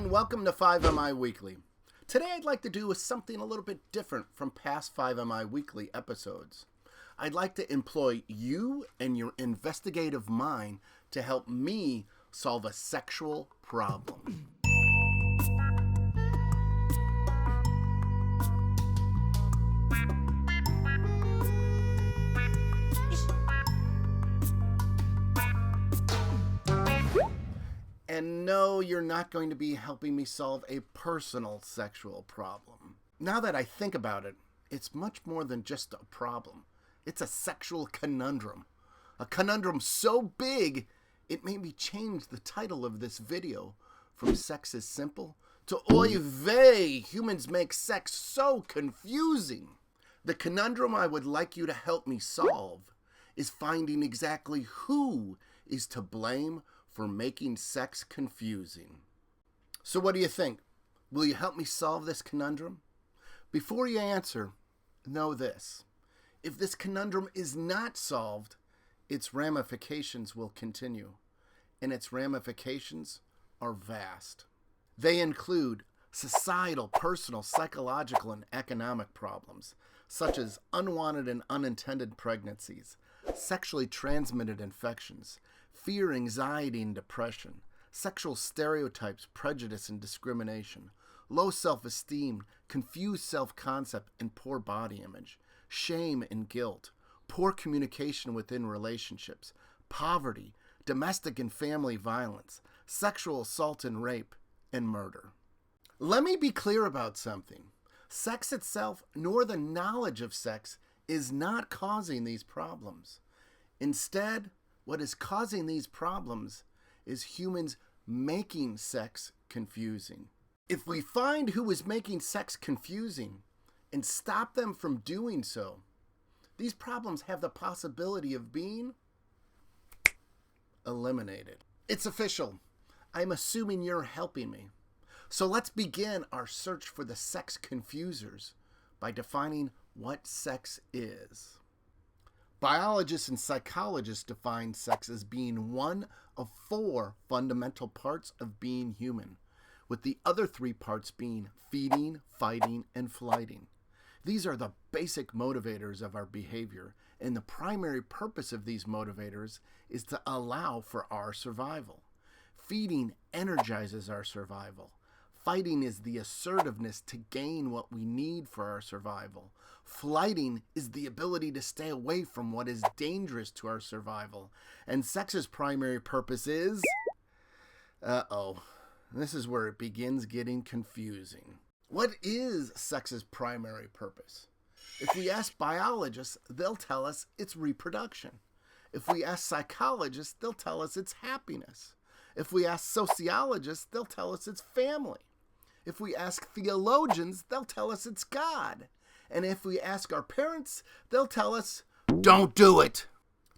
and welcome to 5MI Weekly. Today I'd like to do something a little bit different from past 5MI Weekly episodes. I'd like to employ you and your investigative mind to help me solve a sexual problem. And no, you're not going to be helping me solve a personal sexual problem. Now that I think about it, it's much more than just a problem. It's a sexual conundrum. A conundrum so big, it made me change the title of this video from Sex is Simple to Oy vey, humans make sex so confusing. The conundrum I would like you to help me solve is finding exactly who is to blame for making sex confusing. So what do you think? Will you help me solve this conundrum? Before you answer, know this. If this conundrum is not solved, its ramifications will continue, and its ramifications are vast. They include societal, personal, psychological, and economic problems, such as unwanted and unintended pregnancies, sexually transmitted infections, fear, anxiety, and depression, sexual stereotypes, prejudice, and discrimination, low self-esteem, confused self-concept, and poor body image, shame and guilt, poor communication within relationships, poverty, domestic and family violence, sexual assault and rape, and murder. Let me be clear about something. Sex itself, nor the knowledge of sex, is not causing these problems. Instead, what is causing these problems is humans making sex confusing. If we find who is making sex confusing and stop them from doing so, these problems have the possibility of being eliminated. It's official. I'm assuming you're helping me. So let's begin our search for the sex confusers by defining what sex is. Biologists and psychologists define sex as being one of four fundamental parts of being human, with the other three parts being feeding, fighting, and flighting. These are the basic motivators of our behavior, and the primary purpose of these motivators is to allow for our survival. Feeding energizes our survival. Fighting is the assertiveness to gain what we need for our survival. Flighting is the ability to stay away from what is dangerous to our survival. And sex's primary purpose is... This is where it begins getting confusing. What is sex's primary purpose? If we ask biologists, they'll tell us it's reproduction. If we ask psychologists, they'll tell us it's happiness. If we ask sociologists, they'll tell us it's family. If we ask theologians, they'll tell us it's God. And if we ask our parents, they'll tell us, don't do it.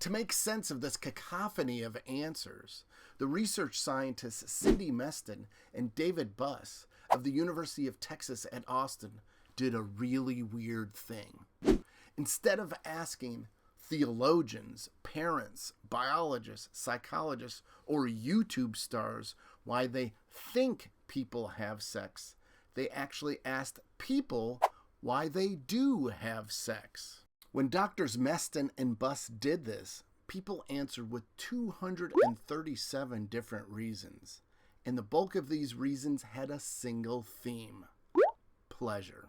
To make sense of this cacophony of answers, the research scientists Cindy Meston and David Buss of the University of Texas at Austin did a really weird thing. Instead of asking theologians, parents, biologists, psychologists, or YouTube stars why they think people have sex, they actually asked people why they do have sex. When doctors Meston and Buss did this, people answered with 237 different reasons, and the bulk of these reasons had a single theme: pleasure.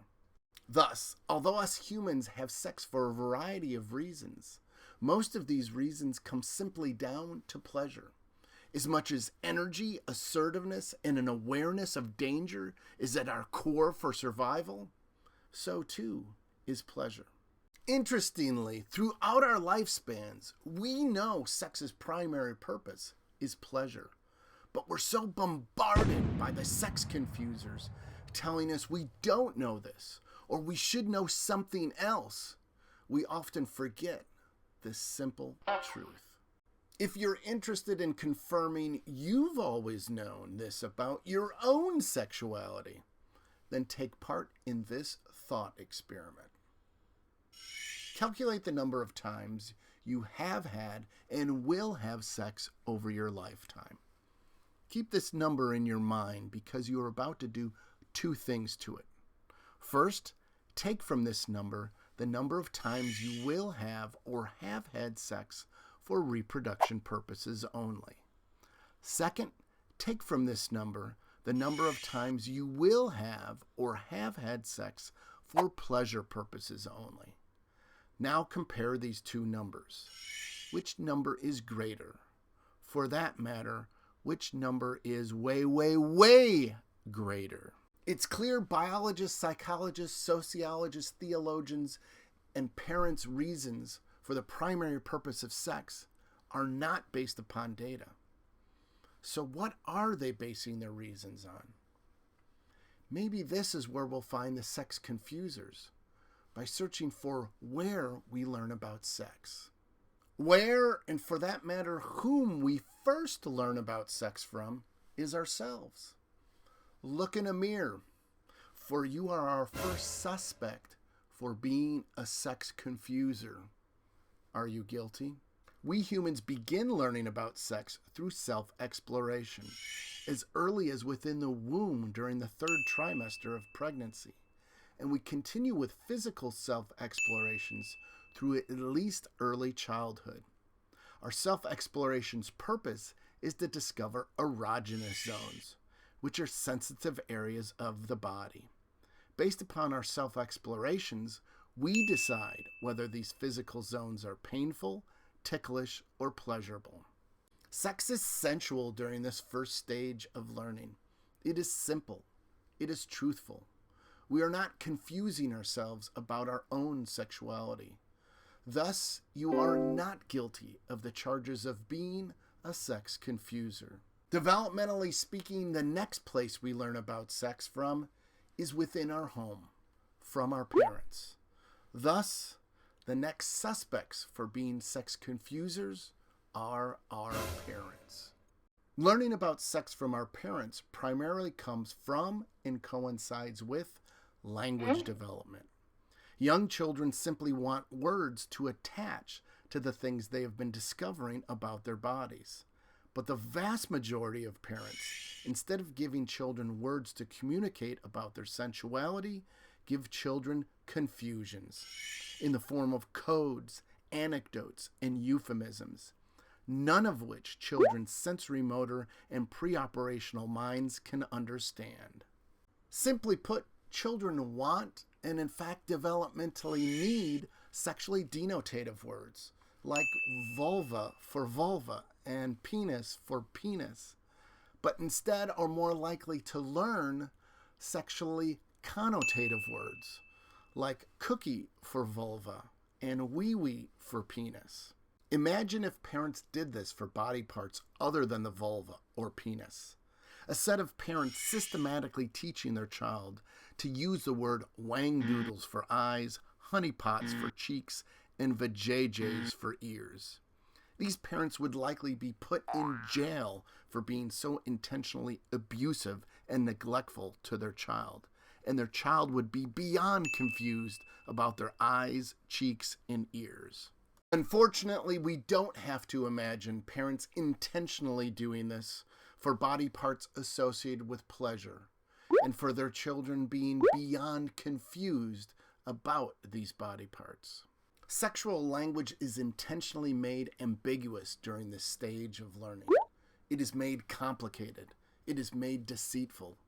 Thus, although us humans have sex for a variety of reasons, most of these reasons come simply down to pleasure. As much as energy, assertiveness, and an awareness of danger is at our core for survival, so too is pleasure. Interestingly, throughout our lifespans, we know sex's primary purpose is pleasure. But we're so bombarded by the sex confusers telling us we don't know this, or we should know something else, we often forget this simple truth. If you're interested in confirming you've always known this about your own sexuality, then take part in this thought experiment. Calculate the number of times you have had and will have sex over your lifetime. Keep this number in your mind because you are about to do two things to it. First, take from this number the number of times you will have or have had sex for reproduction purposes only. Second, take from this number the number of times you will have or have had sex for pleasure purposes only. Now compare these two numbers. Which number is greater? For that matter, which number is way, way, way greater? It's clear biologists, psychologists, sociologists, theologians, and parents' reasons for the primary purpose of sex are not based upon data. So what are they basing their reasons on? Maybe this is where we'll find the sex confusers, by searching for where we learn about sex. Where, and for that matter, whom we first learn about sex from is ourselves. Look in a mirror, for you are our first suspect for being a sex confuser. Are you guilty? We humans begin learning about sex through self-exploration, as early as within the womb during the third trimester of pregnancy, and we continue with physical self-explorations through at least early childhood. Our self-exploration's purpose is to discover erogenous zones, which are sensitive areas of the body. Based upon our self-explorations, we decide whether these physical zones are painful, ticklish, or pleasurable. Sex is sensual during this first stage of learning. It is simple. It is truthful. We are not confusing ourselves about our own sexuality. Thus, you are not guilty of the charges of being a sex confuser. Developmentally speaking, the next place we learn about sex from is within our home, from our parents. Thus, the next suspects for being sex confusers are our parents. Learning about sex from our parents primarily comes from and coincides with language development. Young children simply want words to attach to the things they have been discovering about their bodies. But the vast majority of parents, instead of giving children words to communicate about their sensuality, give children confusions in the form of codes, anecdotes, and euphemisms, none of which children's sensory-motor and pre-operational minds can understand. Simply put, children want and in fact developmentally need sexually denotative words like vulva for vulva and penis for penis, but instead are more likely to learn sexually connotative words like cookie for vulva and wee-wee for penis. Imagine if parents did this for body parts other than the vulva or penis. A set of parents systematically teaching their child to use the word wang-doodles for eyes, honeypots for cheeks, and vajayjays for ears. These parents would likely be put in jail for being so intentionally abusive and neglectful to their child, and their child would be beyond confused about their eyes, cheeks, and ears. Unfortunately, we don't have to imagine parents intentionally doing this for body parts associated with pleasure, and for their children being beyond confused about these body parts. Sexual language is intentionally made ambiguous during this stage of learning. It is made complicated. It is made deceitful.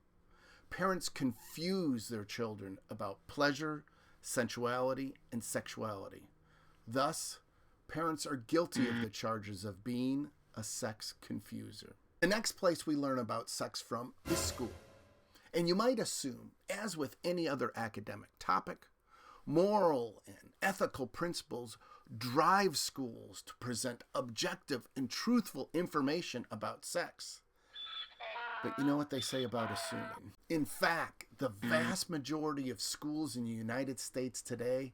Parents confuse their children about pleasure, sensuality, and sexuality. Thus, parents are guilty of the charges of being a sex confuser. The next place we learn about sex from is school. And you might assume, as with any other academic topic, moral and ethical principles drive schools to present objective and truthful information about sex. But you know what they say about assuming? In fact, the vast majority of schools in the United States today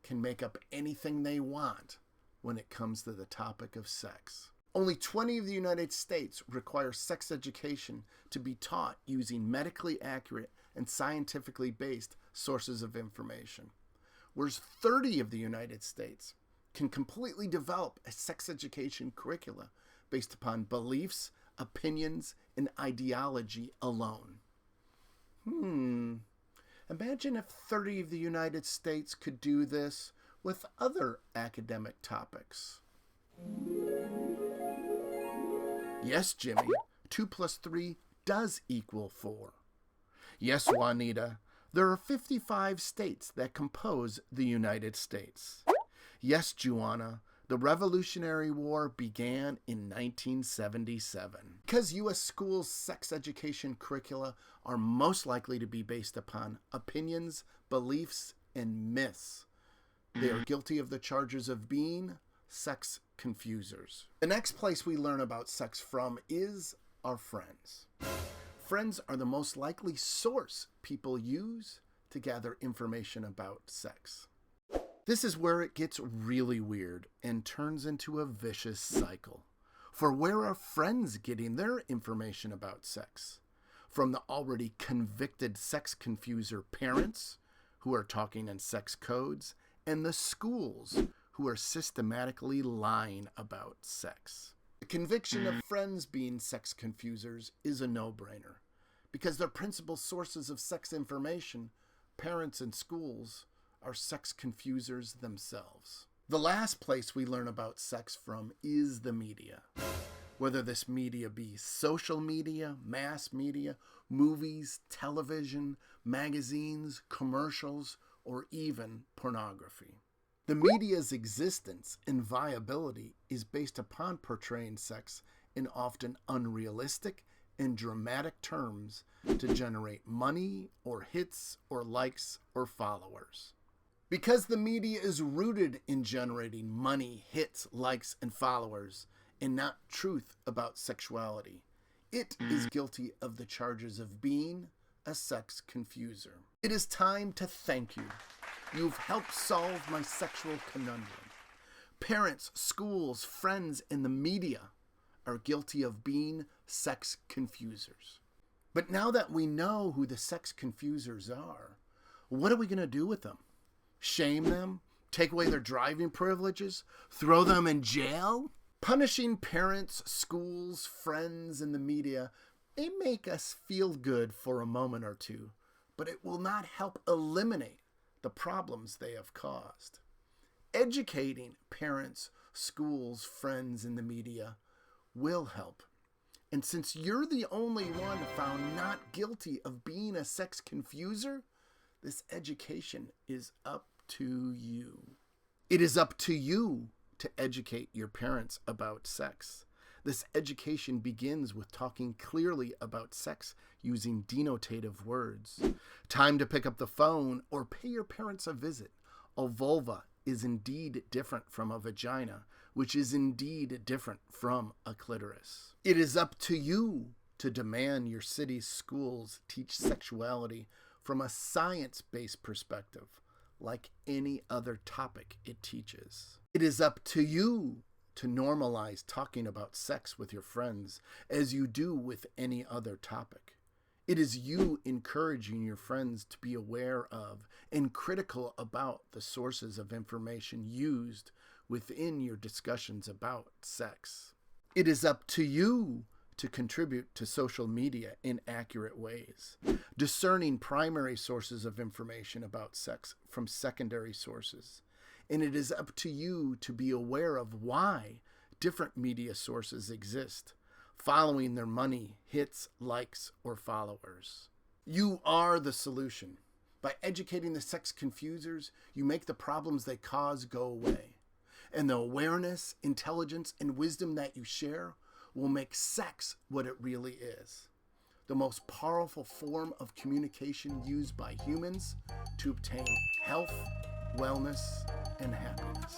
can make up anything they want when it comes to the topic of sex. Only 20 of the United States require sex education to be taught using medically accurate and scientifically based sources of information, whereas 30 of the United States can completely develop a sex education curricula based upon beliefs, opinions, and ideology alone. Imagine if 30 of the United States could do this with other academic topics. Yes, Jimmy, 2 plus 3 does equal 4. Yes, Juanita, there are 55 states that compose the United States. Yes, Juana, the Revolutionary War began in 1977. Because U.S. schools' sex education curricula are most likely to be based upon opinions, beliefs, and myths, they are guilty of the charges of being sex confusers. The next place we learn about sex from is our friends. Friends are the most likely source people use to gather information about sex. This is where it gets really weird and turns into a vicious cycle. For where are friends getting their information about sex? From the already convicted sex confuser parents, who are talking in sex codes, and the schools, who are systematically lying about sex. The conviction of friends being sex confusers is a no-brainer, because their principal sources of sex information, parents and schools, are sex confusers themselves. The last place we learn about sex from is the media. Whether this media be social media, mass media, movies, television, magazines, commercials, or even pornography. The media's existence and viability is based upon portraying sex in often unrealistic and dramatic terms to generate money or hits or likes or followers. Because the media is rooted in generating money, hits, likes, and followers, and not truth about sexuality, it is guilty of the charges of being a sex confuser. It is time to thank you. You've helped solve my sexual conundrum. Parents, schools, friends, and the media are guilty of being sex confusers. But now that we know who the sex confusers are, what are we going to do with them? Shame them? Take away their driving privileges? Throw them in jail? Punishing parents, schools, friends, and the media may make us feel good for a moment or two, but it will not help eliminate the problems they have caused. Educating parents, schools, friends, and the media will help. And since you're the only one found not guilty of being a sex confuser, this education is up to you. It is up to you to educate your parents about sex. This education begins with talking clearly about sex using denotative words. Time to pick up the phone or pay your parents a visit. A vulva is indeed different from a vagina, which is indeed different from a clitoris. It is up to you to demand your city's schools teach sexuality from a science-based perspective, like any other topic it teaches. It is up to you to normalize talking about sex with your friends as you do with any other topic. It is you encouraging your friends to be aware of and critical about the sources of information used within your discussions about sex. It is up to you to contribute to social media in accurate ways, discerning primary sources of information about sex from secondary sources. And it is up to you to be aware of why different media sources exist, following their money, hits, likes, or followers. You are the solution. By educating the sex confusers, you make the problems they cause go away. And the awareness, intelligence, and wisdom that you share will make sex what it really is. The most powerful form of communication used by humans to obtain health, wellness, and happiness.